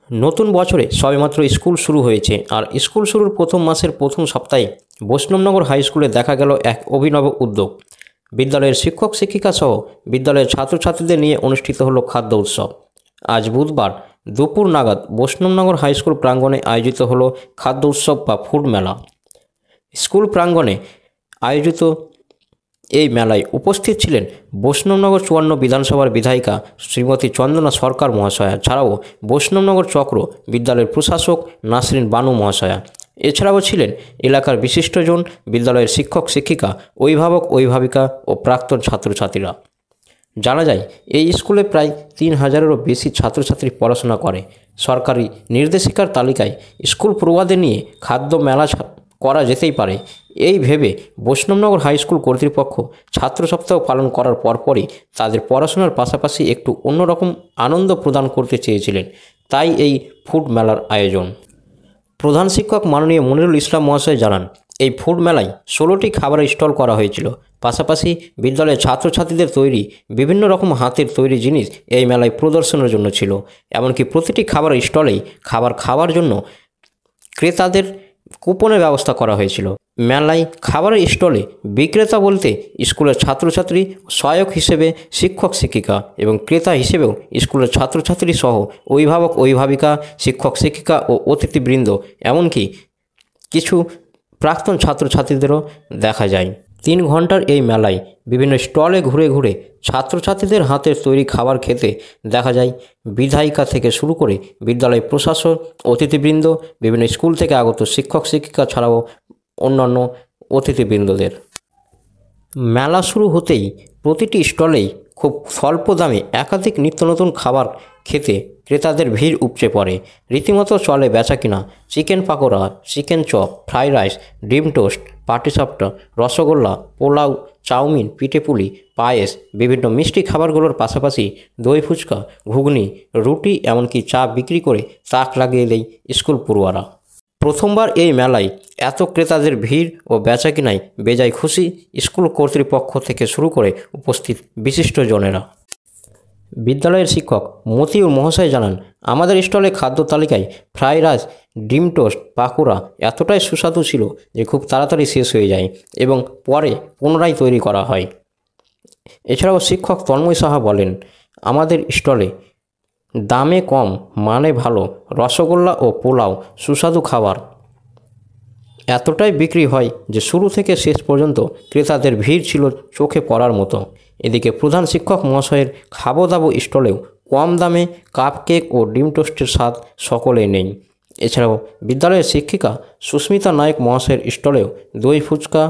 নতুন বছরে সবেমাত্র স্কুল শুরু হয়েছে আর স্কুল শুরুর প্রথম মাসের প্রথম সপ্তাহে বৈষ্ণবনগর হাই স্কুলে দেখা গেল এক অভিনব উদ্যোগ। বিদ্যালয়ের শিক্ষক শিক্ষিকা সহ বিদ্যালয়ের ছাত্রছাত্রীদের নিয়ে অনুষ্ঠিত হলো খাদ্য উৎসব। আজ বুধবার দুপুর নাগাদ বৈষ্ণবনগর হাই স্কুল প্রাঙ্গণে আয়োজিত হলো খাদ্য উৎসব বা ফুড মেলা। স্কুল প্রাঙ্গণে আয়োজিত এই মেলায় উপস্থিত ছিলেন বৈষ্ণবনগর ৫৪ বিধানসভার বিধায়িকা শ্রীমতী চন্দনা সরকার মহাশয়া, ছাড়াও বৈষ্ণবনগর চক্র বিদ্যালয়ের প্রশাসক নাসরিন বানু মহাশয়া। এছাড়াও ছিলেন এলাকার বিশিষ্টজন, বিদ্যালয়ের শিক্ষক শিক্ষিকা, অভিভাবক অভিভাবিকা ও প্রাক্তন ছাত্রছাত্রীরা। জানা যায়, এই স্কুলে প্রায় ৩,০০০-এরও বেশি ছাত্রছাত্রী পড়াশোনা করে। সরকারি নির্দেশিকার তালিকায় স্কুল পড়ুয়াদের নিয়ে খাদ্য মেলা করা যেতেই পারে, এই ভেবে বৈষ্ণবনগর হাই স্কুল কর্তৃপক্ষ ছাত্র সপ্তাহ পালন করার পরপরই তাদের পড়াশোনার পাশাপাশি একটু অন্যরকম আনন্দ প্রদান করতে চেয়েছিলেন, তাই এই ফুড মেলার আয়োজন। প্রধান শিক্ষক মাননীয় মনিরুল ইসলাম মহাশয় জানান, এই ফুড মেলায় 16টি খাবারের স্টল করা হয়েছিল। পাশাপাশি বিদ্যালয়ের ছাত্রছাত্রীদের তৈরি বিভিন্ন রকম হাতের তৈরি জিনিস এই মেলায় প্রদর্শনের জন্য ছিল। এমনকি প্রতিটি খাবারের স্টলেই খাবার খাওয়ার জন্য ক্রেতাদের কুপনের ব্যবস্থা করা হয়েছিল। মেলায় খাবারের স্টলে বিক্রেতা বলতে স্কুলের ছাত্রছাত্রী, সহায়ক হিসেবে শিক্ষক শিক্ষিকা এবং ক্রেতা হিসেবেও স্কুলের ছাত্রছাত্রী সহ অভিভাবক অভিভাবিকা, শিক্ষক শিক্ষিকা ও অতিথিবৃন্দ, এমনকি কিছু প্রাক্তন ছাত্রছাত্রীদেরও দেখা যায়। 3 ঘন্টার এই মেলায় বিভিন্ন স্টলে ঘুরে ঘুরে ছাত্রছাত্রীদের হাতের তৈরি খাবার খেতে দেখা যায় বিধায়িকা থেকে শুরু করে বিদ্যালয় প্রশাসন, অতিথিবৃন্দ, বিভিন্ন স্কুল থেকে আগত শিক্ষক শিক্ষিকা ছাড়াও অন্যান্য অতিথিবৃন্দদের। মেলা শুরু হতেই প্রতিটি স্টলেই খুব স্বল্প দামে একাধিক নিত্য নতুন খাবার খেতে ক্রেতাদের ভিড় উপচে পড়ে। রীতিমতো চলে বেচাকিনা। Chicken pakora, chicken chop, fried rice, ডিম টোস্ট, পাটিসাপটা, রসগোল্লা, পোলাও, চাউমিন, পিঠেপুলি, পায়েস, বিভিন্ন মিষ্টি খাবারগুলোর পাশাপাশি দই ফুচকা, ঘুগনি, রুটি, এমনকি চা বিক্রি করে তাক লাগিয়ে দেয় স্কুল পড়ুয়ারা। প্রথমবার এই মেলায় এত ক্রেতাদের ভিড় ও বেচাকিনায় বেজায় খুশি স্কুল কর্তৃপক্ষ থেকে শুরু করে উপস্থিত বিশিষ্টজনেরা। বিদ্যালয়ের শিক্ষক মতিউর মহাশয় জানান, আমাদের স্টলে খাদ্য তালিকায় ফ্রাইড রাইস, ডিম টোস্ট, পাকোড়া এতটাই সুস্বাদু ছিল যে খুব তাড়াতাড়ি শেষ হয়ে যায় এবং পরে পুনরায় তৈরি করা হয়। এছাড়াও শিক্ষক তন্ময় সাহা বলেন, আমাদের স্টলে দামে কম, মানে ভালো রসগোল্লা ও পোলাও সুস্বাদু খাবার এতটাই বিক্রি হয় যে শুরু থেকে শেষ পর্যন্ত ক্রেতাদের ভিড় ছিল চোখে পড়ার মতো। এদিকে প্রধান শিক্ষক মহাশয়ের খাবো দাবো স্টলেও কম দামে কাপ কেক ও ডিম টোস্টের স্বাদ সকলেই নেই। এছাড়াও বিদ্যালয়ের শিক্ষিকা সুস্মিতা নায়ক মহাশয়ের স্টলেও দই ফুচকা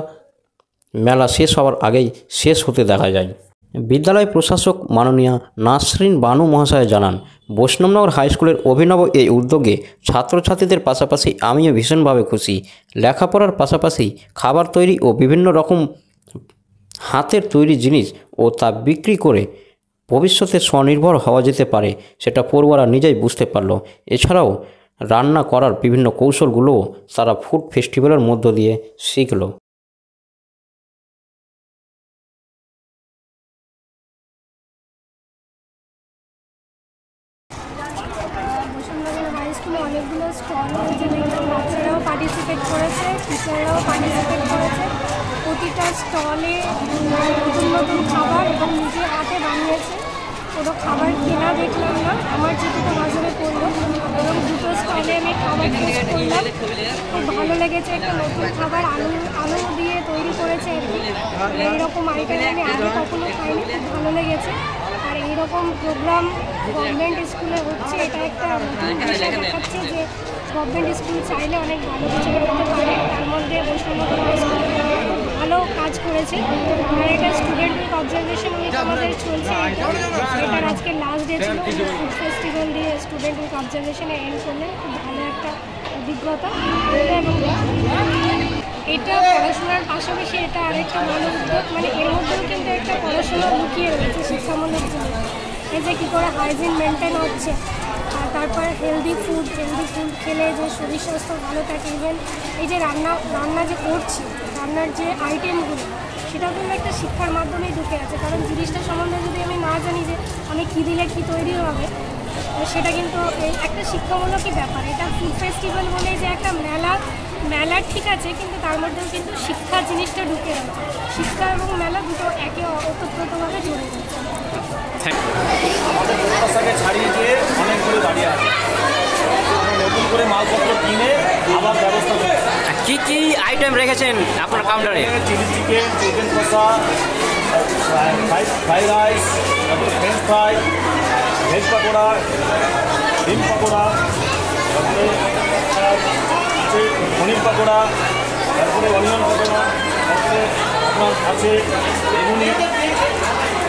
মেলা শেষ হওয়ার আগেই শেষ হতে দেখা যায়। বিদ্যালয় প্রশাসক মাননীয়া নাসরিন বানু মহাশয় জানান, বৈষ্ণবনগর হাই স্কুলের অভিনব এই উদ্যোগে ছাত্রছাত্রীদের পাশাপাশি আমিও ভীষণভাবে খুশি। লেখাপড়ার পাশাপাশি খাবার তৈরি ও বিভিন্ন রকম হাতের তৈরি জিনিস ও তা বিক্রি করে ভবিষ্যতে স্বনির্ভর হওয়া যেতে পারে, সেটা পড়ুয়ারা নিজেই বুঝতে পারল। এছাড়াও রান্না করার বিভিন্ন কৌশলগুলোও তারা ফুড ফেস্টিভ্যালের মধ্য দিয়ে শিখল। বৈষ্ণবনগর হাই স্কুলে অনেকগুলো স্টল হয়েছে, দেখলাম বাচ্চারাও পার্টিসিপেট করেছে, টিচাররাও পার্টিসিপেট করেছে। প্রতিটা স্টলে নতুন নতুন খাবার এবং নিজে হাতে বানিয়েছে। কোনো খাবার কেনা দেখলাম না, আমার যেটুকু নজরে পড়লো, এবং দুটো স্টলে আমি খাবার টেস্ট করলাম, খুব ভালো লেগেছে। একটা নতুন খাবার আলু দিয়ে তৈরি করেছে আর কি, এইরকম আইটেম আমি আগে কখনো খাইনি, খুব ভালো লেগেছে। আর এইরকম প্রোগ্রাম গভর্নমেন্ট স্কুলে হচ্ছে, এটা একটা নতুন বিষয় দেখাচ্ছে যে গভর্নমেন্ট স্কুল চাইলে অনেক ভালো কিছু করতে পারে। তার মধ্যে বৈষ্ণবনগর হাই স্কুল খুব ভালো কাজ করেছে। আর এটা স্টুডেন্ট উইক অবজারভেশন উইক আমাদের চলছে, এটার আজকে লাস্ট ডে ছিল। ফুড ফেস্টিভ্যাল দিয়ে স্টুডেন্ট উইক অবজারভেশনে এন্ড করলেন, খুব ভালো একটা অভিজ্ঞতা। এবং এটা পড়াশোনার পাশাপাশি এটা আরেকটা ভালো উদ্যোগ, মানে এর মধ্যেও কিন্তু একটা পড়াশোনা লুকিয়ে রয়েছে শিক্ষামূলক জিনিস, এই যে কী করে হাইজিন মেনটেন হচ্ছে, আর তারপর হেলদি ফুড খেলে যে শরীর স্বাস্থ্য ভালো থাকে। ইভেন এই যে রান্না যে করছি, রান্নার যে আইটেমগুলো, সেটাও কিন্তু একটা শিক্ষার মাধ্যমেই ঢুকে আছে। কারণ জিনিসটা সম্বন্ধে যদি আমি না জানি যে আমি কী দিলে কী তৈরি হবে, তো সেটা কিন্তু একটা শিক্ষামূলকই ব্যাপার। এটা ফুড ফেস্টিভ্যাল বলে যে একটা মেলা ঠিক আছে, কিন্তু তার মধ্যেও কিন্তু শিক্ষা জিনিসটা ঢুকে রয়েছে। শিক্ষা এবং মেলা দুটো একে ওতপ্রোতভাবে জড়ে রয়েছে। আমাদের প্রত্যাশাকে ছাড়িয়ে দিয়ে অনেকগুলো দাঁড়িয়ে আছে, আমরা নতুন করে মালপত্র কিনে আবার ব্যবস্থা করছি। কি কি আইটেম রেখেছেন আপনার কাউন্টারে? চিলি চিকেন, চিকেন কষা, ফ্রাইড রাইস, তারপরে ফ্রেঞ্চ ফ্রাই, ভেজ পাকোড়া, ডিম পাকোড়া, তারপরে আছে পনির পাকোড়া, তারপরে অনিয়ন পাকোড়া, তারপরে আপনার আছে বেগুনি,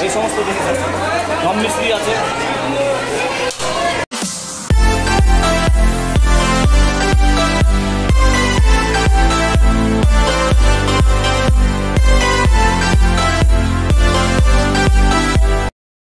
এই সমস্ত জিনিস আছে। দম মিস্ত্রি আছে।